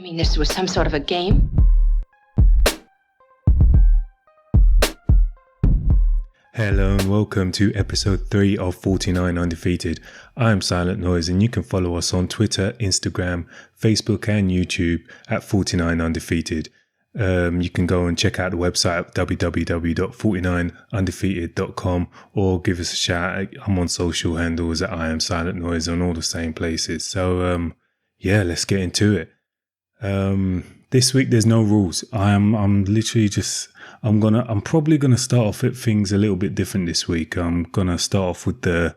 mean this was some sort of a game? Hello and welcome to episode 3 of 49 Undefeated. I'm Silent Noise and you can follow us on Twitter, Instagram, Facebook and YouTube at 49 Undefeated. You can go and check out the website at www.49undefeated.com or give us a shout. I'm on social handles at I am Silent Noise on all the same places. So let's get into it. This week there's no rules. I'm probably gonna start off at things a little bit different this week. I'm gonna start off with the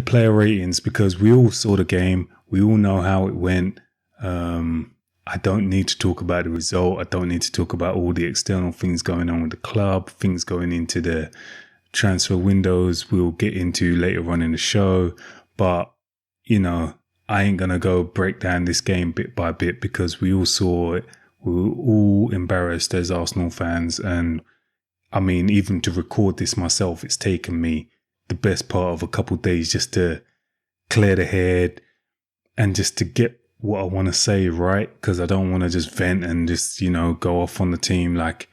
player ratings because we all saw the game. We all know how it went. I don't need to talk about the result. I don't need to talk about all the external things going on with the club, things going into the transfer windows we'll get into later on in the show. But, I ain't going to go break down this game bit by bit because we all saw it. We were all embarrassed as Arsenal fans. And I mean, even to record this myself, it's taken me the best part of a couple of days just to clear the head and just to get what I want to say right, because I don't want to just vent and just go off on the team like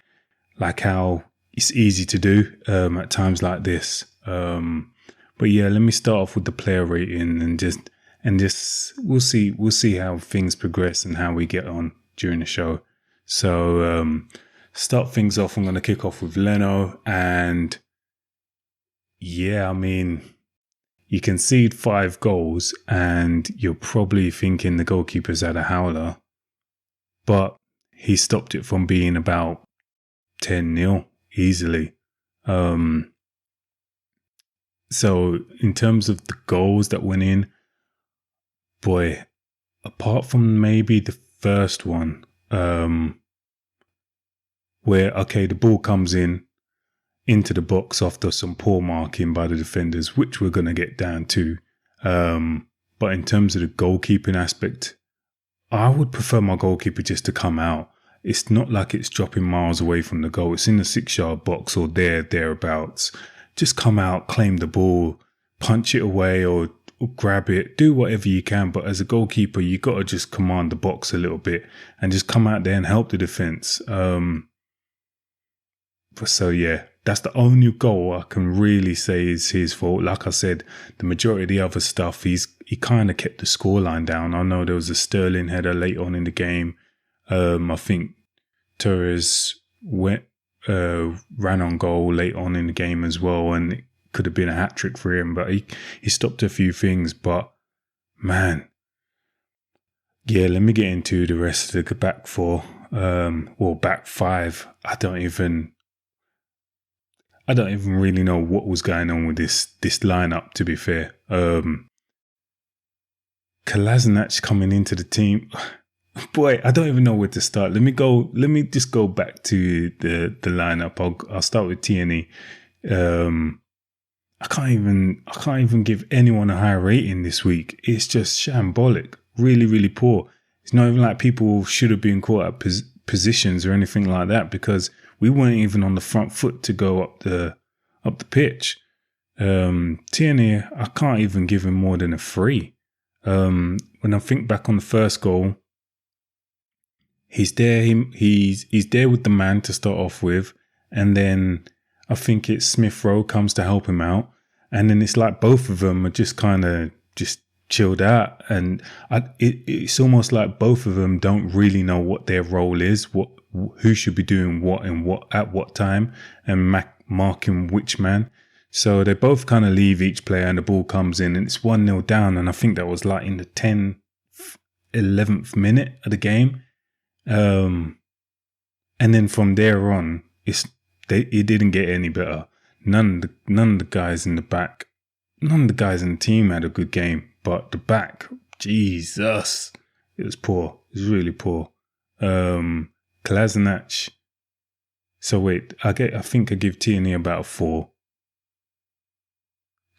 how it's easy to do at times like this. But yeah, let me start off with the player rating and just we'll see how things progress and how we get on during the show. So start things off. I'm going to kick off with Leno, and yeah, I mean, you concede 5 goals and you're probably thinking the goalkeeper's had a howler, but he stopped it from being about 10-0 easily. So in terms of the goals that went in, boy, apart from maybe the first one, where, the ball comes into the box after some poor marking by the defenders, which we're going to get down to. But in terms of the goalkeeping aspect, I would prefer my goalkeeper just to come out. It's not like it's dropping miles away from the goal. It's in the 6-yard box or thereabouts. Just come out, claim the ball, punch it away or grab it, do whatever you can. But as a goalkeeper, you got to just command the box a little bit and just come out there and help the defense. So yeah, that's the only goal I can really say is his fault. Like I said, the majority of the other stuff, he kind of kept the scoreline down. I know there was a Sterling header late on in the game. I think Torres ran on goal late on in the game as well, and it could have been a hat-trick for him, but he stopped a few things. But man, yeah, let me get into the rest of the back four, back five. I don't even really know what was going on with this lineup, to be fair. Kolasinac coming into the team. Boy, I don't even know where to start. Let me just go back to the lineup. I'll start with Tierney. I can't even give anyone a high rating this week. It's just shambolic. Really, really poor. It's not even like people should have been caught at positions or anything like that, because we weren't even on the front foot to go up the pitch. Tierney, I can't even give him more than a 3. When I think back on the first goal, he's there. He's there with the man to start off with, and then I think it's Smith Rowe comes to help him out, and then it's like both of them are just kind of just chilled out, and it's almost like both of them don't really know what their role is, who should be doing what and what at what time, and marking which man. So they both kind of leave each player, and the ball comes in, and it's 1-0 down, and I think that was like in the 11th minute of the game. And then from there on, it didn't get any better. None of the guys in the back, none of the guys in the team had a good game, but the back, Jesus, it was poor. It was really poor. Kolasinac. So wait, I think I give Tierney about a 4.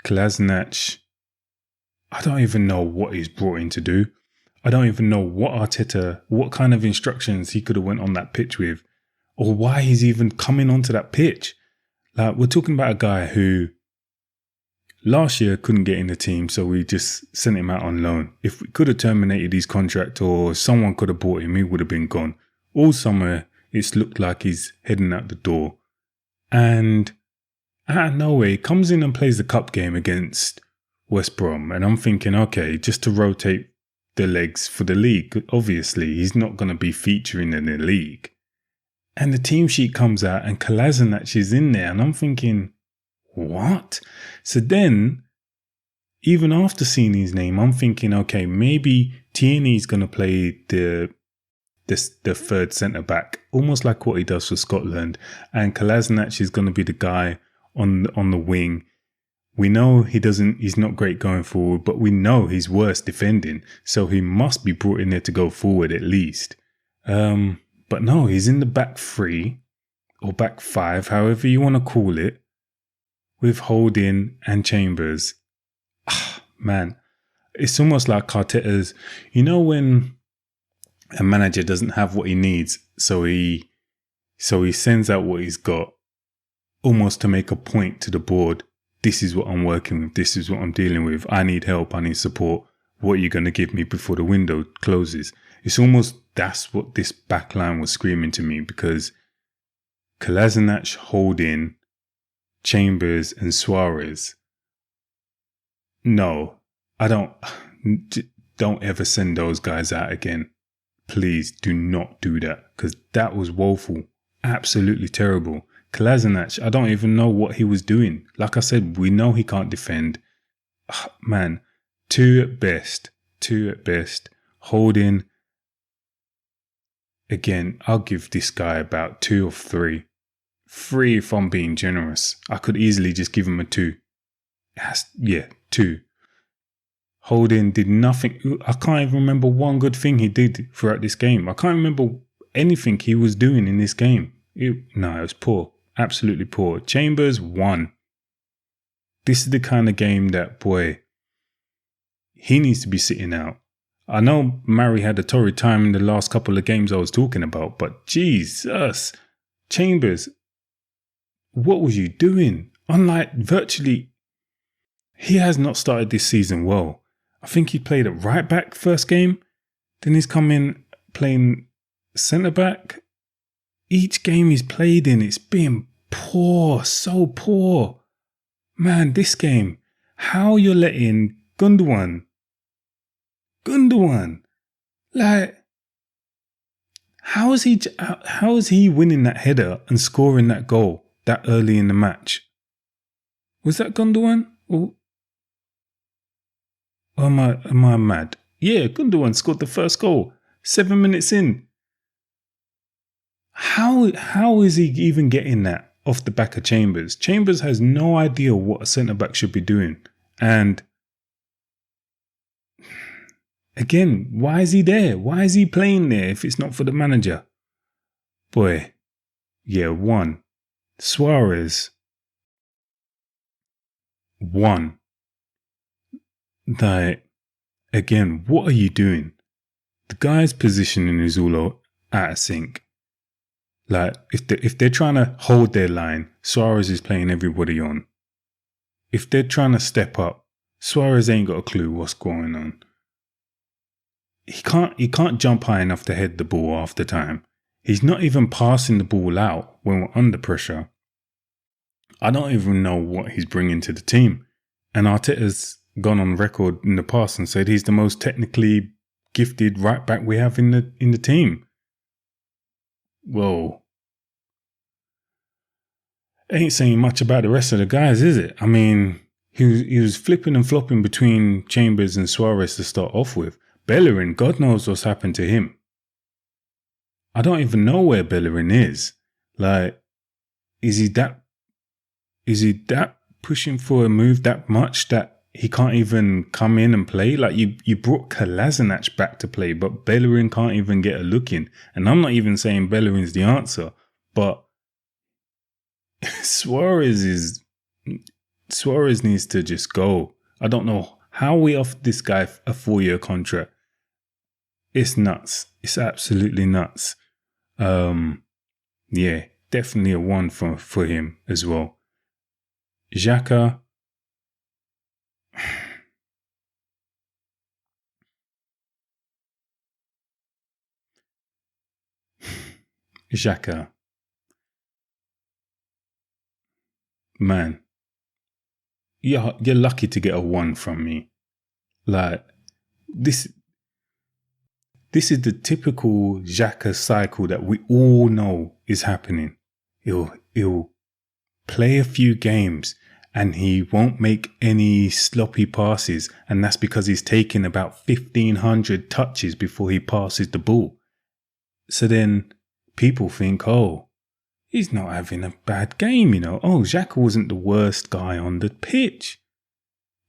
Kolasinac, I don't even know what he's brought in to do. I don't even know what kind of instructions he could have went on that pitch with, or why he's even coming onto that pitch. Like, we're talking about a guy who last year couldn't get in the team, so we just sent him out on loan. If we could have terminated his contract or someone could have bought him, he would have been gone. All summer, it's looked like he's heading out the door. And out of nowhere, he comes in and plays the cup game against West Brom. And I'm thinking, okay, just to rotate the legs for the league. Obviously, he's not going to be featuring in the league. And the team sheet comes out and Kolasinac is in there. And I'm thinking, what? So then, even after seeing his name, I'm thinking, okay, maybe Tierney's going to play the third centre-back, almost like what he does for Scotland. And Kolasinac is going to be the guy on the wing. We know he's not great going forward, but we know he's worse defending. So he must be brought in there to go forward at least. But no, he's in the back three or back five, however you want to call it, with Holding and Chambers. Man, it's almost like Arteta's, you know, when a manager doesn't have what he needs, so he sends out what he's got almost to make a point to the board. This is what I'm working with. This is what I'm dealing with. I need help. I need support. What are you going to give me before the window closes? It's almost that's what this back line was screaming to me, because Kolasinac, Holding, Chambers and Suarez. No, I don't ever send those guys out again. Please do not do that, because that was woeful. Absolutely terrible. Kolasinac, I don't even know what he was doing. Like I said, we know he can't defend. Man, two at best. Holding, again, I'll give this guy about 2 or 3. 3 if I'm being generous. I could easily just give him a 2. 2. Holding did nothing. I can't even remember one good thing he did throughout this game. I can't remember anything he was doing in this game. It was poor. Absolutely poor. Chambers, 1. This is the kind of game that, boy, he needs to be sitting out. I know Mari had a torrid time in the last couple of games I was talking about, but Jesus, Chambers, what was you doing? Unlike virtually, he has not started this season well. I think he played at right back first game. Then he's come in playing centre back. Each game he's played in, it's been poor, so poor. Man, this game, how you're letting Gundogan, like, how is he winning that header and scoring that goal that early in the match? Was that Gundogan? Or am I mad? Yeah, Gundogan scored the first goal 7 minutes in. How is he even getting that off the back of Chambers? Chambers has no idea what a centre-back should be doing. And again, why is he there? Why is he playing there if it's not for the manager? Boy, yeah, 1. Suarez, 1. Like, again, what are you doing? The guy's positioning is all out of sync. Like, if they're trying to hold their line, Suarez is playing everybody on. If they're trying to step up, Suarez ain't got a clue what's going on. He can't jump high enough to head the ball half the time. He's not even passing the ball out when we're under pressure. I don't even know what he's bringing to the team. And Arteta's gone on record in the past and said he's the most technically gifted right back we have in the team. Whoa. Ain't saying much about the rest of the guys, is it? I mean, he was flipping and flopping between Chambers and Suarez to start off with. Bellerin, God knows what's happened to him. I don't even know where Bellerin is. Like, is he that pushing for a move that much that he can't even come in and play? Like, you brought Kolasinac back to play, but Bellerin can't even get a look in. And I'm not even saying Bellerin's the answer, but Suarez needs to just go. I don't know how we offered this guy a 4-year contract. It's nuts. It's absolutely nuts. Yeah, definitely a 1 for him as well. Xhaka, Xhaka. Man, you're lucky to get a 1 from me. Like, this is the typical Xhaka cycle that we all know is happening. He'll play a few games and he won't make any sloppy passes, and that's because he's taking about 1,500 touches before he passes the ball. So then people think, oh, he's not having a bad game, you know. Oh, Xhaka wasn't the worst guy on the pitch.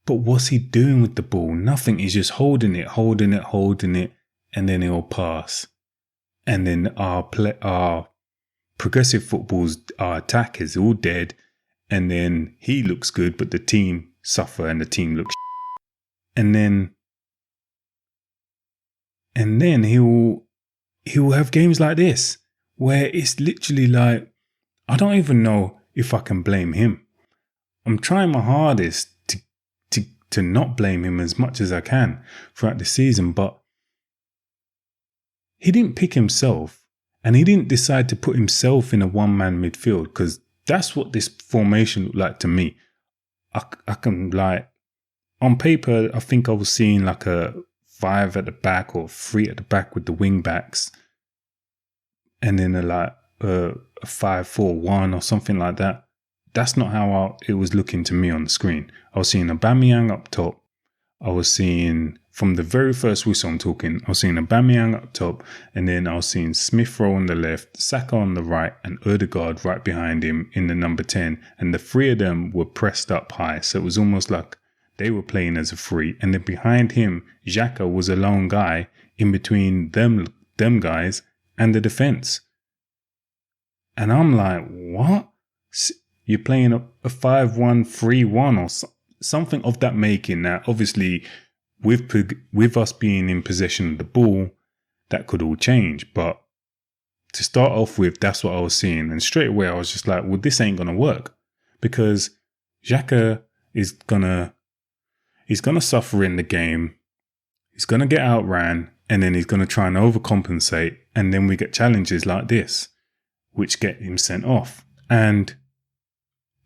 But what's he doing with the ball? Nothing. He's just holding it, and then he'll pass. And then our progressive football's our attack is all dead. And then he looks good, but the team suffer and the team looks and then he'll have games like this where it's literally like, I don't even know if I can blame him. I'm trying my hardest to not blame him as much as I can throughout the season, but he didn't pick himself and he didn't decide to put himself in a one-man midfield, because that's what this formation looked like to me. I can, like, on paper, I think I was seeing like a 5 at the back or 3 at the back with the wing backs, and then a 5-4-1 or something like that. That's not how it was looking to me on the screen. I was seeing Aubameyang up top. I was seeing, from the very first whistle I'm talking, I was seeing Aubameyang up top, and then I was seeing Smith Rowe on the left, Saka on the right, and Odegaard right behind him in the number 10. And the 3 of them were pressed up high, so it was almost like they were playing as a 3. And then behind him, Xhaka was a lone guy in between them guys and the defense. And I'm like, what? You're playing a 5-1-3-1 or something of that making. Now, obviously, with us being in possession of the ball, that could all change. But to start off with, that's what I was seeing. And straight away, I was just like, well, this ain't going to work. Because Xhaka he's going to suffer in the game. He's going to get outran. And then he's going to try and overcompensate. And then we get challenges like this, which get him sent off. And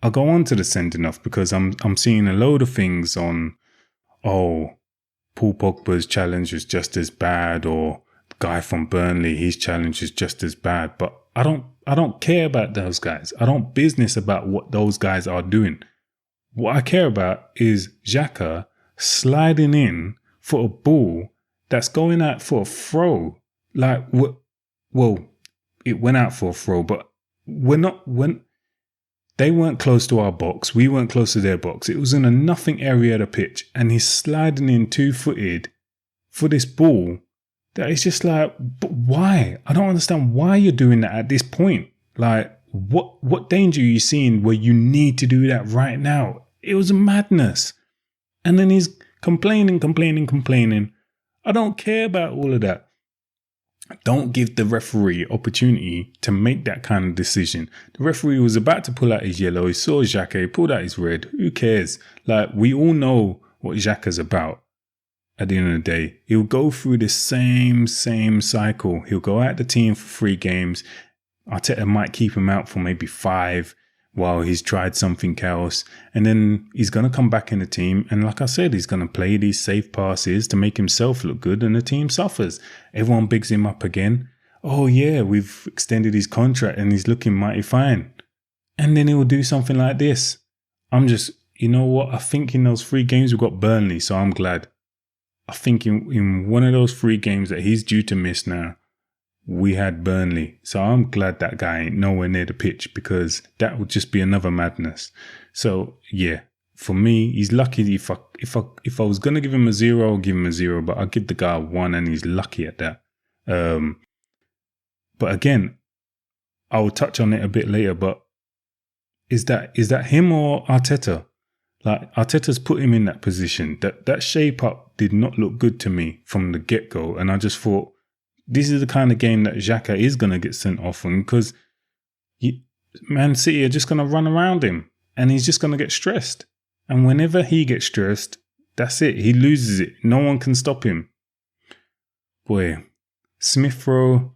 I'll go on to the sending off because I'm seeing a load of things on, oh, Paul Pogba's challenge is just as bad, or the guy from Burnley, his challenge is just as bad. But I don't care about those guys. I don't business about what those guys are doing. What I care about is Xhaka sliding in for a ball that's going out for a throw. Like, well, it went out for a throw, but they weren't close to our box. We weren't close to their box. It was in a nothing area of the pitch. And he's sliding in 2-footed for this ball that is just like, but why? I don't understand why you're doing that at this point. Like, what danger are you seeing where you need to do that right now? It was madness. And then he's complaining. I don't care about all of that. Don't give the referee opportunity to make that kind of decision. The referee was about to pull out his yellow. He saw Xhaka, he pulled out his red. Who cares? Like, we all know what Xhaka's about. At the end of the day, he'll go through the same cycle. He'll go out the team for 3 games. Arteta might keep him out for maybe 5 while he's tried something else. And then he's going to come back in the team. And like I said, he's going to play these safe passes to make himself look good, and the team suffers. Everyone bigs him up again. Oh yeah, we've extended his contract and he's looking mighty fine. And then he will do something like this. I'm just, you know what? I think in those 3 games we've got Burnley, so I'm glad. I think in one of those 3 games that he's due to miss now, we had Burnley. So I'm glad that guy ain't nowhere near the pitch, because that would just be another madness. So yeah, for me, he's lucky. If I was going to give him a 0, I'll give him a 0, but I'll give the guy a 1, and he's lucky at that. But again, I will touch on it a bit later, but is that him or Arteta? Like, Arteta's put him in that position. That shape up did not look good to me from the get-go, and I just thought, this is the kind of game that Xhaka is going to get sent off on, because Man City are just going to run around him and he's just going to get stressed. And whenever he gets stressed, that's it. He loses it. No one can stop him. Boy, Smith Rowe,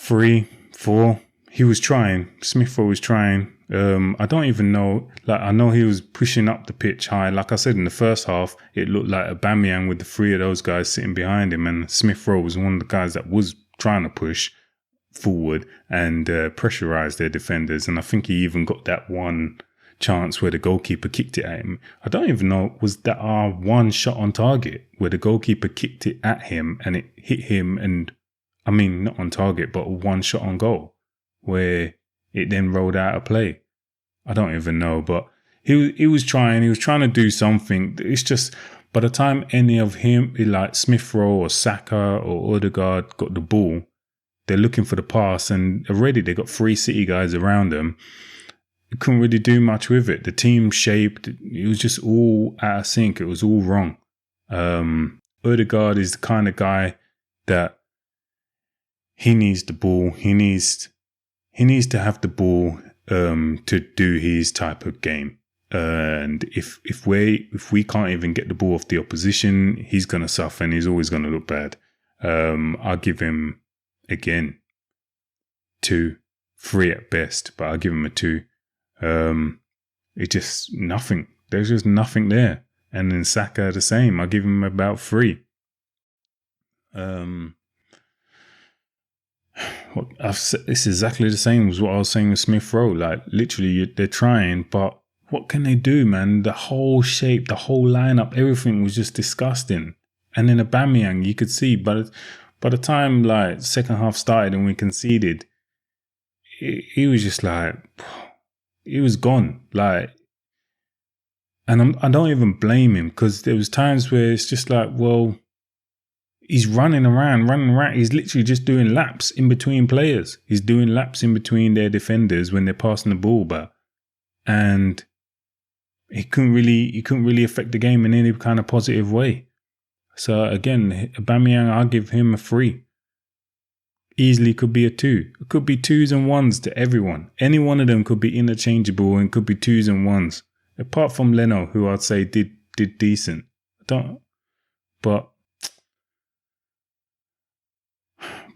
3, 4. He was trying. Smith Rowe was trying. I don't even know. Like, I know he was pushing up the pitch high. Like I said, in the first half, it looked like Aubameyang with the 3 of those guys sitting behind him, and Smith Rowe was one of the guys that was trying to push forward and pressurize their defenders. And I think he even got that one chance where the goalkeeper kicked it at him. I don't even know, was that our one shot on target where the goalkeeper kicked it at him and it hit him, and I mean, not on target, but one shot on goal where it then rolled out of play. I don't even know, but he was trying to do something. It's just, by the time any of him, like Smith Rowe or Saka or Odegaard, got the ball, they're looking for the pass, and already they got 3 City guys around them. You couldn't really do much with it. The team shaped, it was just all out of sync. It was all wrong. Odegaard is the kind of guy that he needs the ball. He needs to have the ball to do his type of game. And if we can't even get the ball off the opposition, he's gonna suffer and he's always gonna look bad. I'll give him, again, 2, 3 at best, but I'll give him a 2. It's just nothing. There's just nothing there. And then Saka the same. I'll give him about 3. It's exactly the same as what I was saying with Smith Rowe. Like, literally, they're trying, but what can they do, man? The whole shape, the whole lineup, everything was just disgusting. And then Aubameyang, you could see, but by the time like second half started and we conceded, he was just like, he was gone. Like, and I don't even blame him, because there was times where it's just like, well, he's running around. He's literally just doing laps in between players. He's doing laps in between their defenders when they're passing the ball back. And he couldn't really affect the game in any kind of positive way. So again, Aubameyang, I'll give him a 3. Easily could be a 2. It could be 2s and 1s to everyone. Any one of them could be interchangeable and could be 2s and 1s. Apart from Leno, who I'd say did decent. But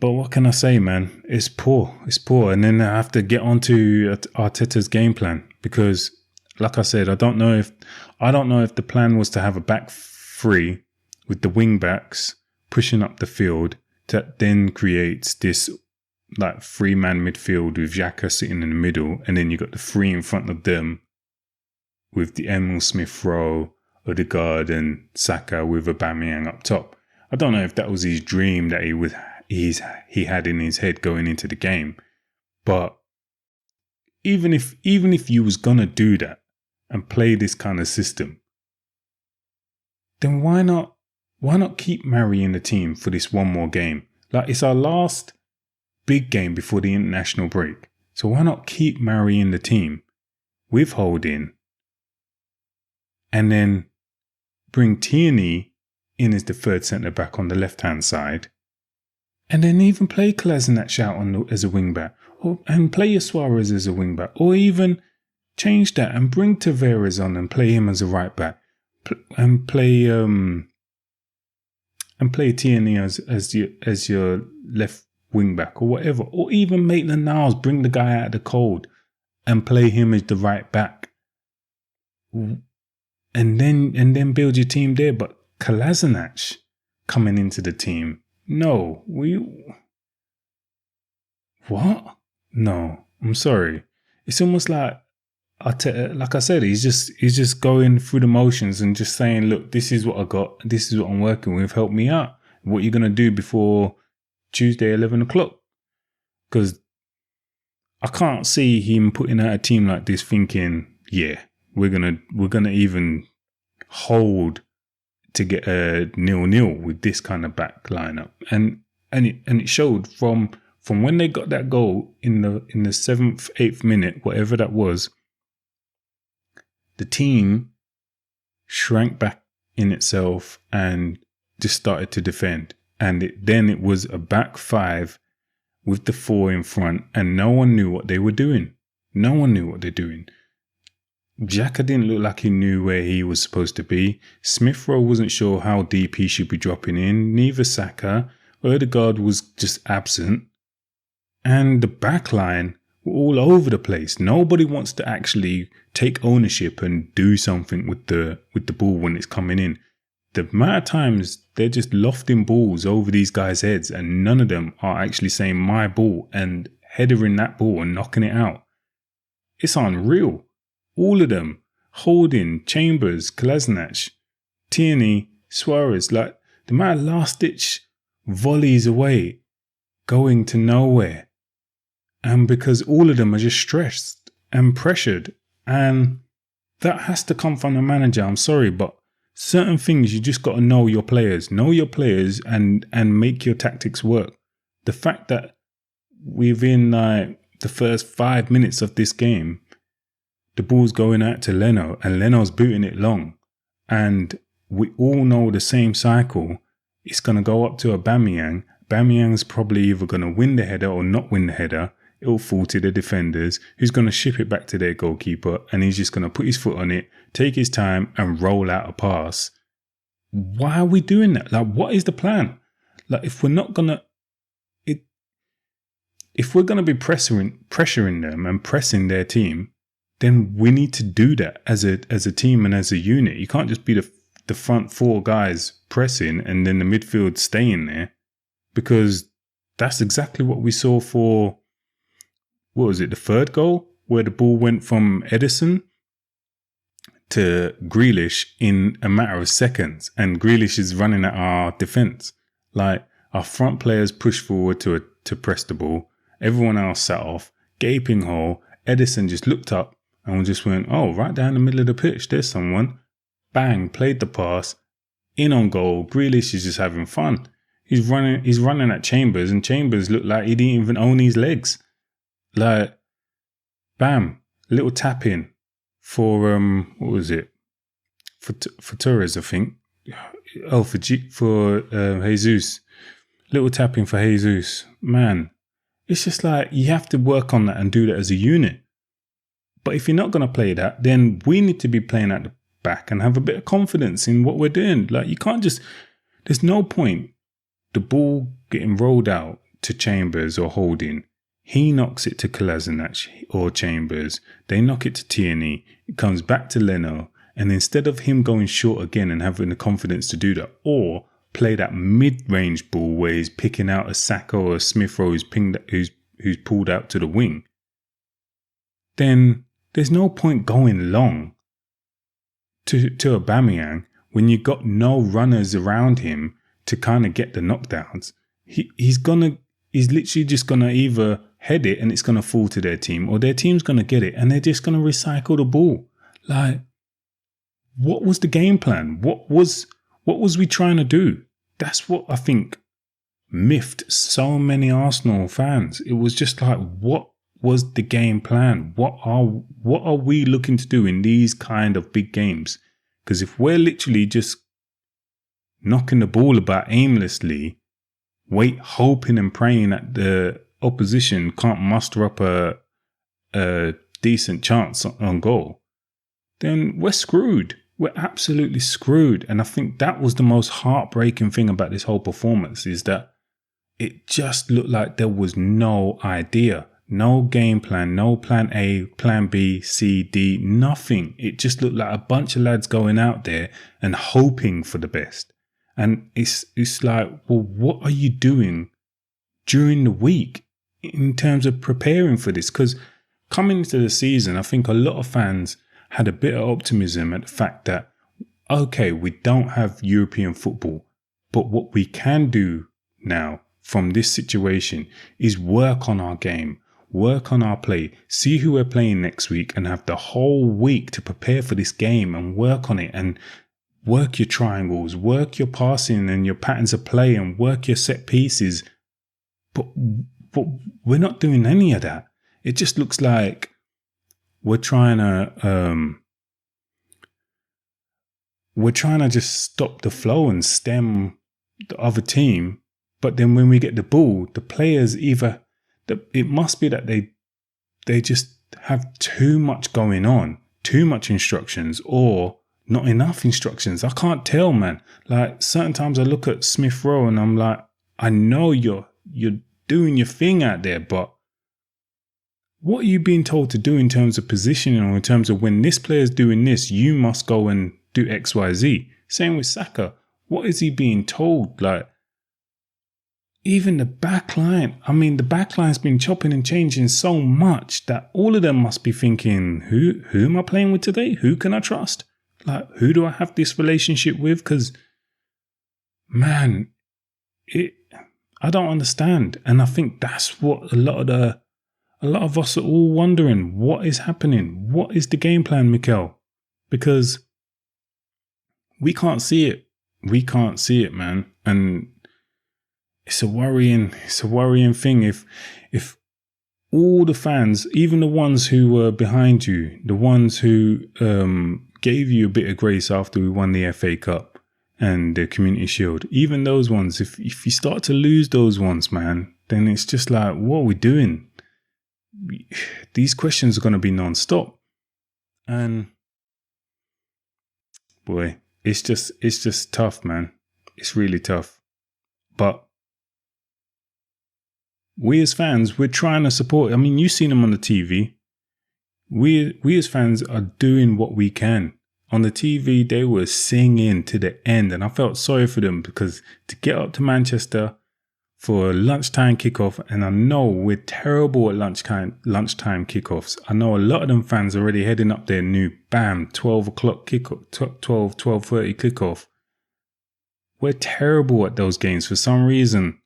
what can I say, man? It's poor. And then I have to get onto Arteta's game plan, because, like I said, I don't know if the plan was to have a back 3 with the wing backs pushing up the field, that then creates this like 3-man midfield with Xhaka sitting in the middle, and then you got the 3 in front of them with the Emil Smith Rowe, Odegaard and Saka with Aubameyang up top. I don't know if that was his dream that he had in his head going into the game. But even if you was gonna do that and play this kind of system, then why not keep Mari in the team for this one more game? Like, it's our last big game before the international break. So why not keep Mari in the team with Holding, and then bring Tierney in as the third centre back on the left hand side, and then even play Kolasinac out as a wing back, and play your Suarez as a wing back, or even change that and bring Tavares on and play him as a right back, and play Tierney as your left wing back or whatever, or even Maitland-Niles, bring the guy out of the cold and play him as the right back, and then build your team there. But Kolasinac coming into the team, no, what? No, I'm sorry. It's almost like I said, he's just going through the motions and just saying, look, this is what I got, this is what I'm working with, help me out. What are you gonna do before Tuesday 11 o'clock? Because I can't see him putting out a team like this thinking, yeah, we're gonna even hold to get a 0-0 with this kind of back lineup. And it showed from when they got that goal in the 7th, 8th minute, whatever that was. The team shrank back in itself and just started to defend. And then it was a back 5 with the 4 in front, and no one knew what they were doing. No one knew what they're doing. Xhaka didn't look like he knew where he was supposed to be. Smith Rowe wasn't sure how deep he should be dropping in. Neither Saka. Odegaard was just absent. and the back line were all over the place. Nobody wants to actually take ownership and do something with the ball when it's coming in. The amount of times they're just lofting balls over these guys' heads and none of them are actually saying my ball and headering that ball and knocking it out. It's unreal. All of them. Holding, Chambers, Kolasinac, Tierney, Suarez, like the amount of last-ditch volleys away, going to nowhere. And because all of them are just stressed and pressured. And that has to come from the manager. I'm sorry, but certain things you just got to know your players. Know your players and make your tactics work. The fact that within the first 5 minutes of this game, the ball's going out to Leno and Leno's booting it long. And we all know the same cycle. It's going to go up to Aubameyang. Aubameyang's probably either going to win the header or not win the header. It'll fall to the defenders, who's going to ship it back to their goalkeeper, and he's just going to put his foot on it, take his time and roll out a pass. Why are we doing that? Like, what is the plan? Like, if we're not going to... If we're going to be pressuring them and pressing their team, then we need to do that as a team and as a unit. You can't just be the front four guys pressing and then the midfield staying there, because that's exactly what we saw for, what was it, the third goal, where the ball went from Edison to Grealish in a matter of seconds, and Grealish is running at our defence. Like, our front players pushed forward to press the ball. Everyone else sat off, gaping hole. Edison just looked up and just went, oh, right down the middle of the pitch, there's someone. Bang, played the pass, in on goal. Grealish is just having fun. He's running at Chambers, and Chambers looked like he didn't even own his legs. Like, bam, little tap in for what was it? For Torres, I think. Oh, for Jesus. Little tap in for Jesus. Man, it's just like you have to work on that and do that as a unit. But if you're not going to play that, then we need to be playing at the back and have a bit of confidence in what we're doing. Like, you can't just, there's no point the ball getting rolled out to Chambers or Holding. He knocks it to Kolasinac or Chambers. They knock it to Tierney. It comes back to Leno. And instead of him going short again and having the confidence to do that, or play that mid-range ball where he's picking out a Saka or a Smith Rowe who's pulled out to the wing, then there's no point going long to Aubameyang when you got no runners around him to kind of get the knockdowns. He's literally just gonna either head it and it's gonna fall to their team, or their team's gonna get it and they're just gonna recycle the ball. Like, what was the game plan? What was we trying to do? That's what I think miffed so many Arsenal fans. It was just like, what was the game plan? What are we looking to do in these kind of big games? Because if we're literally just knocking the ball about aimlessly, hoping and praying that the opposition can't muster up a decent chance on goal, then we're screwed. We're absolutely screwed. And I think that was the most heartbreaking thing about this whole performance, is that it just looked like there was no idea, no game plan, no plan A, plan B, C, D, nothing. It just looked like a bunch of lads going out there and hoping for the best. And it's like, well, what are you doing during the week in terms of preparing for this? Because coming into the season, I think a lot of fans had a bit of optimism at the fact that, okay, we don't have European football, but what we can do now from this situation is work on our game, work on our play, see who we're playing next week, and have the whole week to prepare for this game and work on it, and work your triangles, work your passing and your patterns of play, and work your set pieces. But we're not doing any of that. It just looks like we're trying to just stop the flow and stem the other team. But then when we get the ball, the players it must be that they just have too much going on, too much instructions, or not enough instructions. I can't tell, man. Like, certain times I look at Smith Rowe and I'm like, I know you're doing your thing out there, but what are you being told to do in terms of positioning, or in terms of when this player's doing this, you must go and do X, Y, Z? Same with Saka. What is he being told? Like, even the back line. I mean, the back line's been chopping and changing so much that all of them must be thinking, who am I playing with today? Who can I trust? Like, who do I have this relationship with? Because, man, I don't understand. And I think that's what a lot of us are all wondering. What is happening? What is the game plan, Mikel? Because we can't see it. We can't see it, man. And it's a worrying thing if all the fans, even the ones who were behind you, the ones who gave you a bit of grace after we won the FA Cup and the Community Shield, even those ones, if you start to lose those ones, man, then it's just like, what are we doing? These questions are going to be non-stop. And boy, it's just tough, man. It's really tough. But we as fans, we're trying to support. I mean, you've seen them on the TV. We as fans are doing what we can. On the TV, they were singing to the end, and I felt sorry for them, because to get up to Manchester for a lunchtime kickoff, and I know we're terrible at lunchtime kickoffs. I know a lot of them fans are already heading up their new 12 o'clock kickoff, 12:30 kickoff. We're terrible at those games for some reason.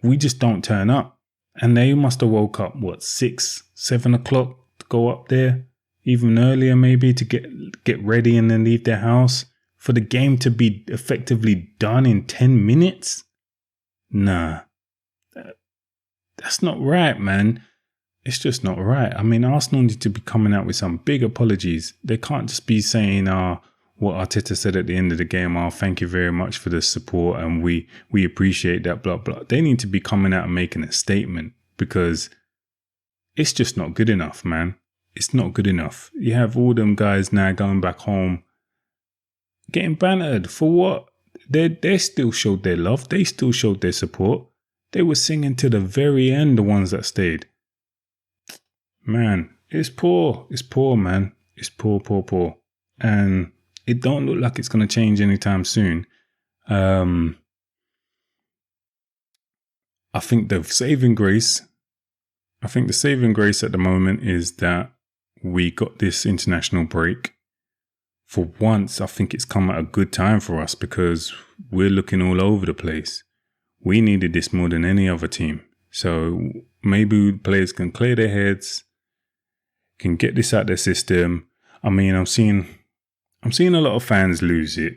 We just don't turn up. And they must have woke up, 6, 7 o'clock to go up there, even earlier maybe, to get ready and then leave their house for the game to be effectively done in 10 minutes. Nah, that's not right, man. It's just not right. I mean, Arsenal need to be coming out with some big apologies. They can't just be saying, what Arteta said at the end of the game, thank you very much for the support and we appreciate that, blah, blah. They need to be coming out and making a statement, because it's just not good enough, man. It's not good enough. You have all them guys now going back home, getting bantered for what? They still showed their love. They still showed their support. They were singing to the very end, the ones that stayed. Man, it's poor. It's poor, man. It's poor. And it don't look like it's going to change anytime soon. I think the saving grace at the moment is that we got this international break. For once, I think it's come at a good time for us, because we're looking all over the place. We needed this more than any other team. So maybe players can clear their heads, can get this out their system. I mean, I'm seeing a lot of fans lose it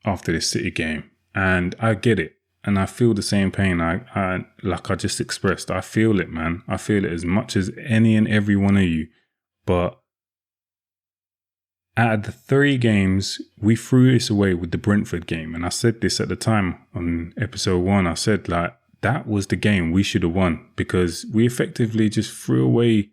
after this City game, and I get it. And I feel the same pain. I like I just expressed, I feel it, man. I feel it as much as any and every one of you. But out of the 3 games, we threw this away with the Brentford game. And I said this at the time on episode 1. I said, like, that was the game we should have won, because we effectively just threw away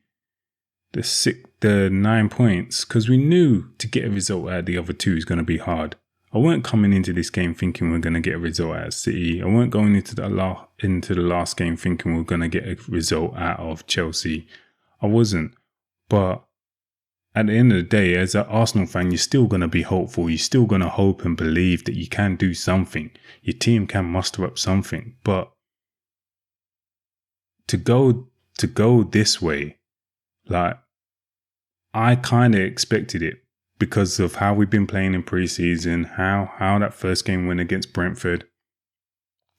the 9 points, because we knew to get a result out of the other 2 is going to be hard. I weren't coming into this game thinking we're going to get a result out of City. I weren't going into the last game thinking we're going to get a result out of Chelsea. I wasn't. But at the end of the day, as an Arsenal fan, you're still going to be hopeful. You're still going to hope and believe that you can do something. Your team can muster up something. But to go this way, like, I kind of expected it, because of how we've been playing in pre-season, how that first game went against Brentford.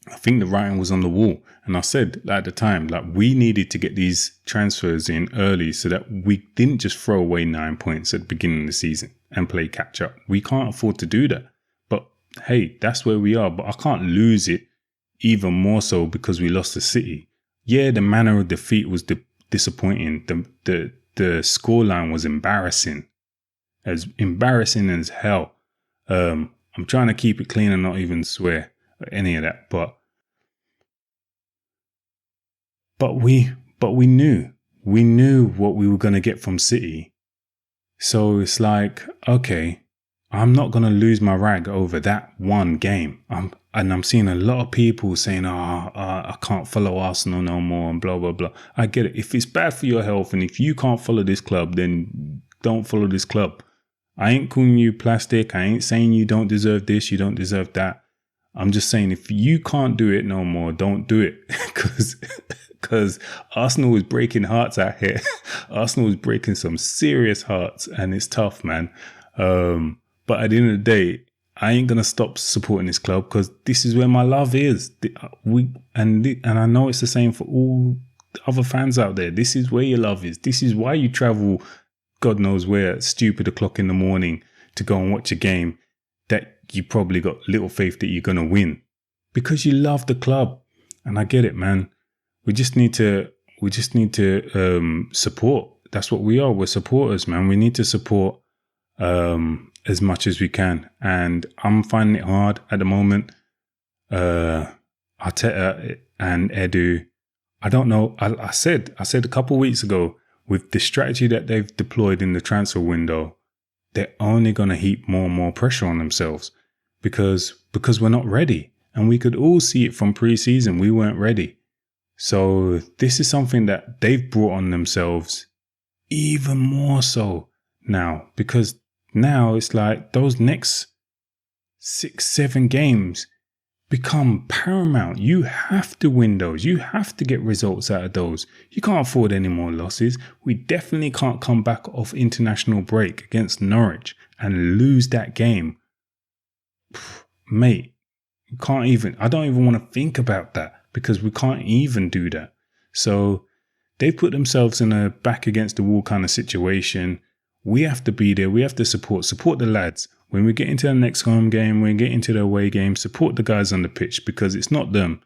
I think the writing was on the wall. And I said at the time, like, we needed to get these transfers in early so that we didn't just throw away 9 points at the beginning of the season and play catch up. We can't afford to do that. But hey, that's where we are. But I can't lose it even more so because we lost to City. Yeah, the manner of defeat was disappointing. The scoreline was embarrassing as hell. I'm trying to keep it clean and not even swear at any of that. But we knew what we were going to get from City. So it's like, okay, I'm not going to lose my rag over that one game. I'm seeing a lot of people saying, I can't follow Arsenal no more and blah, blah, blah. I get it. If it's bad for your health and if you can't follow this club, then don't follow this club. I ain't calling you plastic. I ain't saying you don't deserve this, you don't deserve that. I'm just saying if you can't do it no more, don't do it. Because Arsenal is breaking hearts out here. Arsenal is breaking some serious hearts and it's tough, man. But at the end of the day, I ain't going to stop supporting this club because this is where my love is. And I know it's the same for all the other fans out there. This is where your love is. This is why you travel God knows where at stupid o'clock in the morning to go and watch a game that you probably got little faith that you're going to win because you love the club. And I get it, man. We just need to support. That's what we are. We're supporters, man. We need to support as much as we can. And I'm finding it hard at the moment. Arteta and Edu, I don't know. I said a couple of weeks ago, with the strategy that they've deployed in the transfer window, they're only going to heap more and more pressure on themselves because we're not ready. And we could all see it from pre-season. We weren't ready. So this is something that they've brought on themselves even more so now, because now it's like those next 6-7 games become paramount. You have to win those. You have to get results out of those. You can't afford any more losses. We definitely can't come back off international break against Norwich and lose that game. Mate, you can't even, I don't even want to think about that because we can't even do that. So they've put themselves in a back against the wall kind of situation. We have to be there. We have to support the lads. When we get into the next home game, when we get into the away game, support the guys on the pitch because it's not them.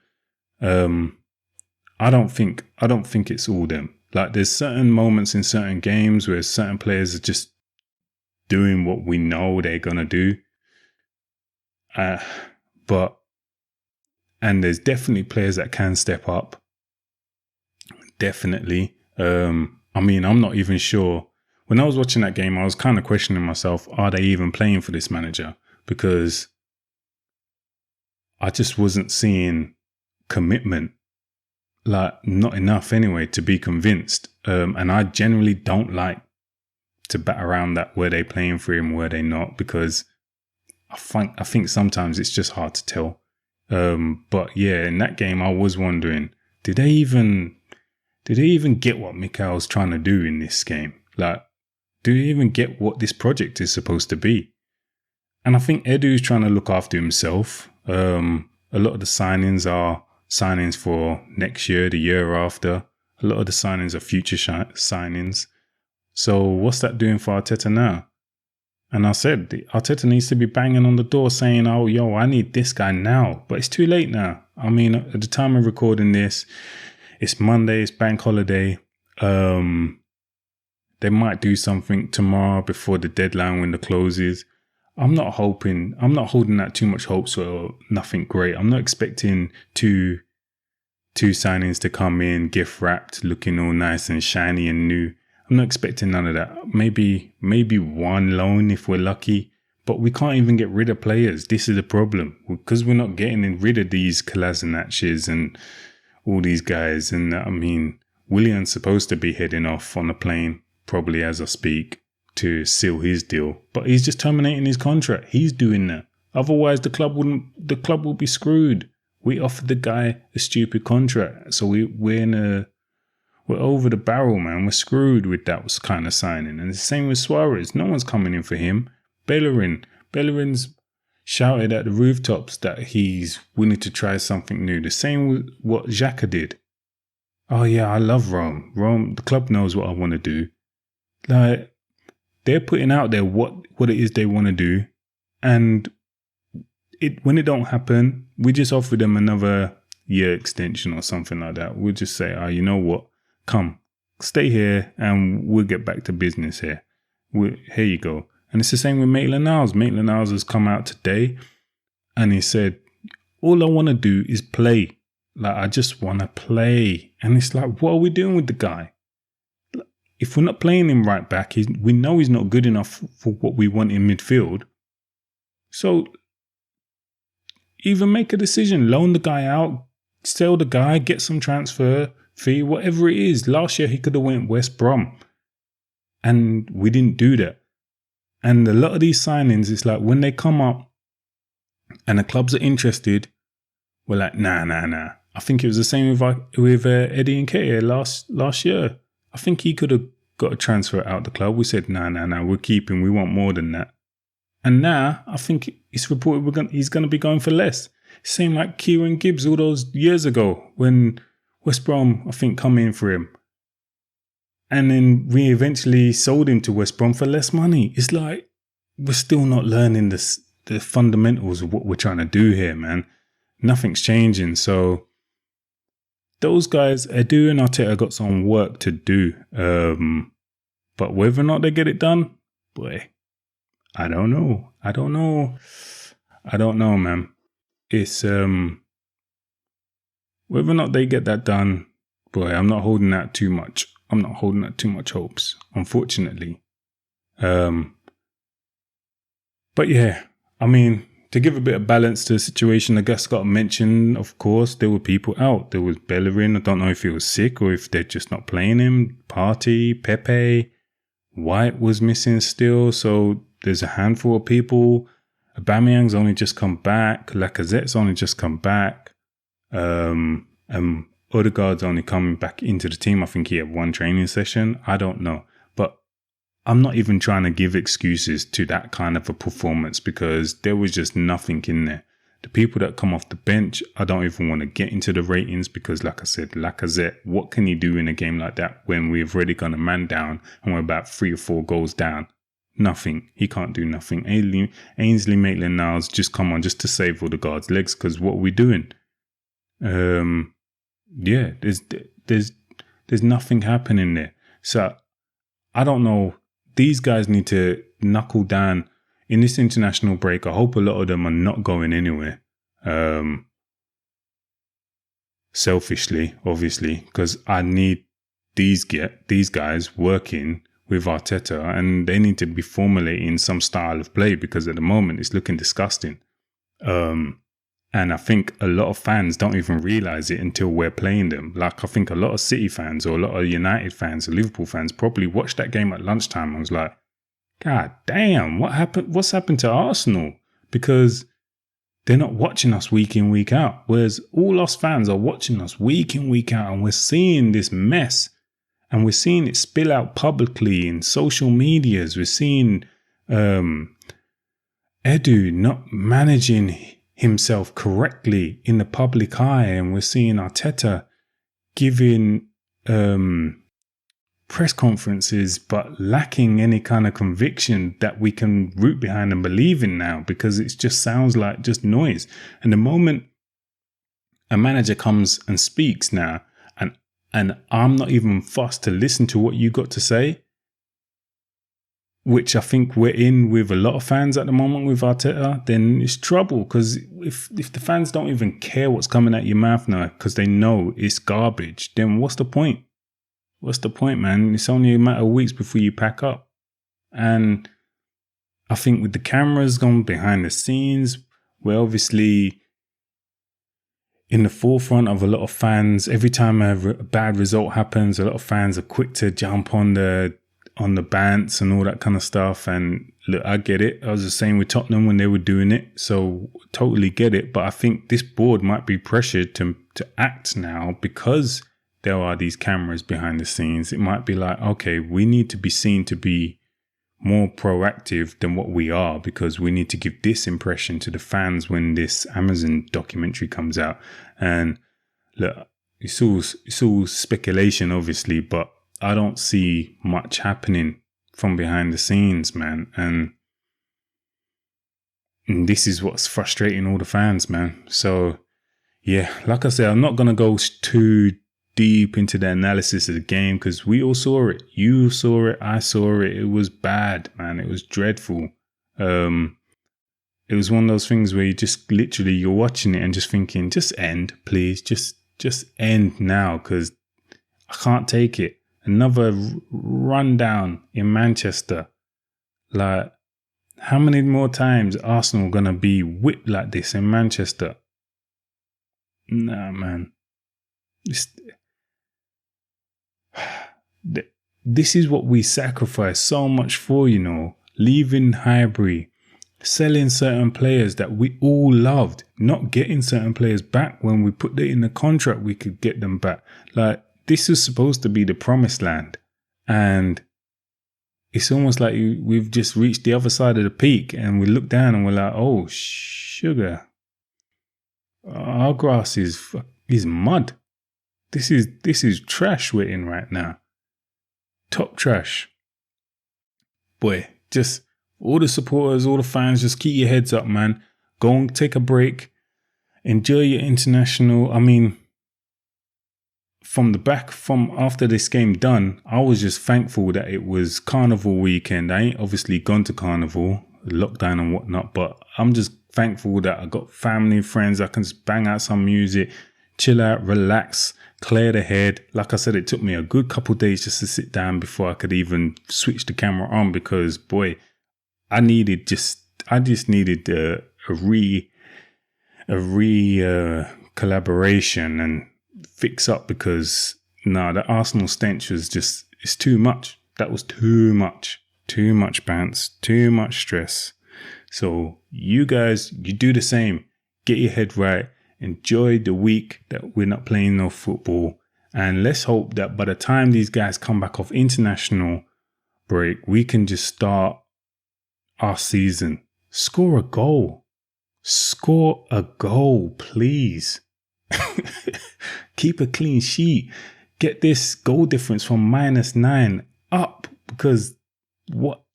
I don't think it's all them. Like there's certain moments in certain games where certain players are just doing what we know they're gonna do. And there's definitely players that can step up. Definitely. I mean, I'm not even sure. When I was watching that game, I was kind of questioning myself, are they even playing for this manager? Because I just wasn't seeing commitment, like not enough anyway, to be convinced. And I generally don't like to bat around that, were they playing for him, were they not? Because I think sometimes it's just hard to tell. But yeah, in that game, I was wondering, did they even get what Mikel's trying to do in this game? Like, do they even get what this project is supposed to be? And I think Edu's trying to look after himself. A lot of the signings are signings for next year, the year after. A lot of the signings are future signings. So what's that doing for Arteta now? And I said, Arteta needs to be banging on the door saying, oh, yo, I need this guy now. But it's too late now. I mean, at the time of recording this, it's Monday, it's bank holiday. They might do something tomorrow before the deadline window closes. I'm not holding out too much hope, so nothing great. I'm not expecting two signings to come in, gift wrapped, looking all nice and shiny and new. I'm not expecting none of that. Maybe one loan if we're lucky, but we can't even get rid of players. This is the problem because we're not getting rid of these Kolasinacs and all these guys. And I mean, Willian's supposed to be heading off on a plane, probably as I speak, to seal his deal, but he's just terminating his contract. He's doing that. Otherwise, the club will be screwed. We offered the guy a stupid contract, so we're over the barrel, man. We're screwed with that kind of signing. And the same with Suarez. No one's coming in for him. Bellerin's shouted at the rooftops that he's willing to try something new. The same with what Xhaka did. Oh yeah, I love Rome. The club knows what I want to do. Like, they're putting out there what it is they want to do. And when it don't happen, we just offer them another year extension or something like that. We'll just say, you know what? Come, stay here and we'll get back to business here. Here you go. And it's the same with Maitland-Niles. Maitland-Niles has come out today and he said, all I want to do is play. Like, I just want to play. And it's like, what are we doing with the guy? If we're not playing him right back, we know he's not good enough for what we want in midfield. So even make a decision, loan the guy out, sell the guy, get some transfer fee, whatever it is. Last year he could have went West Brom, and we didn't do that. And a lot of these signings, it's like when they come up and the clubs are interested, we're like, nah. I think it was the same with Eddie Nketiah last year. I think he could have got a transfer out the club. We said, nah, we're keeping. We want more than that. And now I think it's reported he's going to be going for less. Same like Kieran Gibbs all those years ago when West Brom, I think, come in for him. And then we eventually sold him to West Brom for less money. It's like we're still not learning the fundamentals of what we're trying to do here, man. Nothing's changing. So those guys, Edu and Arteta, got some work to do. But whether or not they get it done, boy, I don't know, man. It's whether or not they get that done, boy, I'm not holding that too much. I'm not holding that too much hopes, unfortunately. But yeah, I mean, to give a bit of balance to the situation, I guess got to mention, of course, there were people out. There was Bellerin. I don't know if he was sick or if they're just not playing him. Partey, Pepe, White was missing still. So there's a handful of people. Aubameyang's only just come back. Lacazette's only just come back. Odegaard's only coming back into the team. I think he had one training session. I don't know. But I'm not even trying to give excuses to that kind of a performance because there was just nothing in there. The people that come off the bench, I don't even want to get into the ratings because, like I said, Lacazette, what can he do in a game like that when we've already gone a man down and we're about 3 or 4 goals down? Nothing. He can't do nothing. Ainsley Maitland-Niles just come on just to save all the guards' legs because what are we doing? Yeah, there's nothing happening there. So I don't know. These guys need to knuckle down in this international break. I hope a lot of them are not going anywhere. Selfishly, obviously, because I need these guys working with Arteta, and they need to be formulating some style of play because at the moment it's looking disgusting. And I think a lot of fans don't even realize it until we're playing them. Like I think a lot of City fans or a lot of United fans or Liverpool fans probably watched that game at lunchtime and was like, God damn, what happened? What's happened to Arsenal? Because they're not watching us week in, week out. Whereas all us fans are watching us week in, week out, and we're seeing this mess. And we're seeing it spill out publicly in social medias. We're seeing Edu not managing himself correctly in the public eye, and we're seeing Arteta giving press conferences but lacking any kind of conviction that we can root behind and believe in now, because it just sounds like just noise. And the moment a manager comes and speaks now, and I'm not even fussed to listen to what you got to say, which I think we're in with a lot of fans at the moment with Arteta, then it's trouble. Because if the fans don't even care what's coming out your mouth now because they know it's garbage, then what's the point? What's the point, man? It's only a matter of weeks before you pack up. And I think with the cameras gone behind the scenes, we're obviously in the forefront of a lot of fans. Every time a bad result happens, a lot of fans are quick to jump on the bants and all that kind of stuff. And look, I get it. I was the same with Tottenham when they were doing it. So totally get it. But I think this board might be pressured to act now because there are these cameras behind the scenes. It might be like, okay, we need to be seen to be more proactive than what we are, because we need to give this impression to the fans when this Amazon documentary comes out. And look, it's all speculation, obviously, but I don't see much happening from behind the scenes, man. And this is what's frustrating all the fans, man. So, yeah, like I said, I'm not going to go too deep into the analysis of the game because we all saw it. You saw it. I saw it. It was bad, man. It was dreadful. It was one of those things where you just literally, you're watching it and just thinking, just end, please. Just end now because I can't take it. Another rundown in Manchester. Like, How many more times Arsenal going to be whipped like this in Manchester? Nah, man. This is what we sacrifice so much for, you know. Leaving Highbury, selling certain players that we all loved, not getting certain players back when we put it in the contract we could get them back. Like, this is supposed to be the promised land. And it's almost like we've just reached the other side of the peak and we look down and we're like, oh, sugar. Our grass is mud. This is trash we're in right now. Top trash. Boy, just all the supporters, all the fans, just keep your heads up, man. Go and take a break. Enjoy your international. I mean, from after this game done, I was just thankful that it was Carnival weekend. I ain't obviously gone to Carnival, lockdown and whatnot, but I'm just thankful that I got family, friends. I can just bang out some music, chill out, relax, clear the head. Like I said, it took me a good couple of days just to sit down before I could even switch the camera on because, boy, I just needed a collaboration and fix up because the Arsenal stench was just, it's too much. That was too much bounce, too much stress. So you guys, you do the same. Get your head right. Enjoy the week that we're not playing no football. And let's hope that by the time these guys come back off international break, we can just start our season. Score a goal. Score a goal, please. Keep a clean sheet. Get this goal difference from -9 up because what?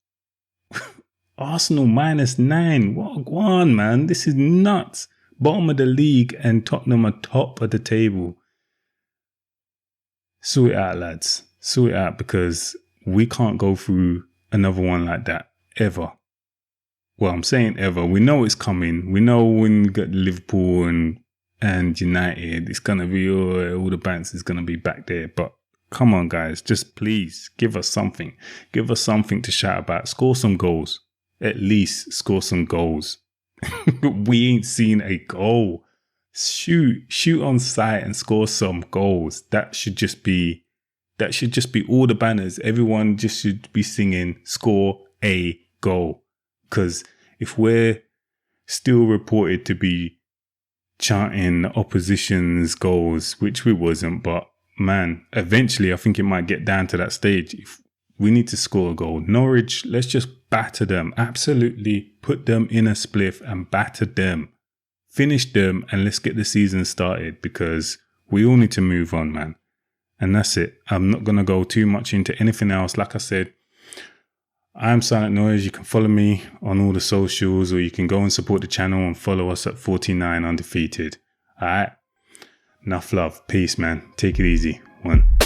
Arsenal -9. What on, man? This is nuts. Bottom of the league and Tottenham are top of the table. Sort it out, lads. Sort it out because we can't go through another one like that ever. Well, I'm saying ever. We know it's coming. We know when we get Liverpool and United, it's going to be all the banks is going to be back there. But come on, guys. Just please give us something. Give us something to shout about. Score some goals. At least score some goals. We ain't seen a goal. Shoot on sight and score some goals. That should just be all the banners. Everyone just should be singing score a goal. Because if we're still reported to be chanting opposition's goals, which we wasn't, but man, eventually I think it might get down to that stage. If we need to score a goal. Norwich, let's just batter them. Absolutely put them in a spliff and batter them. Finish them and let's get the season started because we all need to move on, man. And that's it. I'm not going to go too much into anything else. Like I said, I'm Silent Noise. You can follow me on all the socials or you can go and support the channel and follow us at 49 Undefeated. All right. Enough love. Peace, man. Take it easy. One.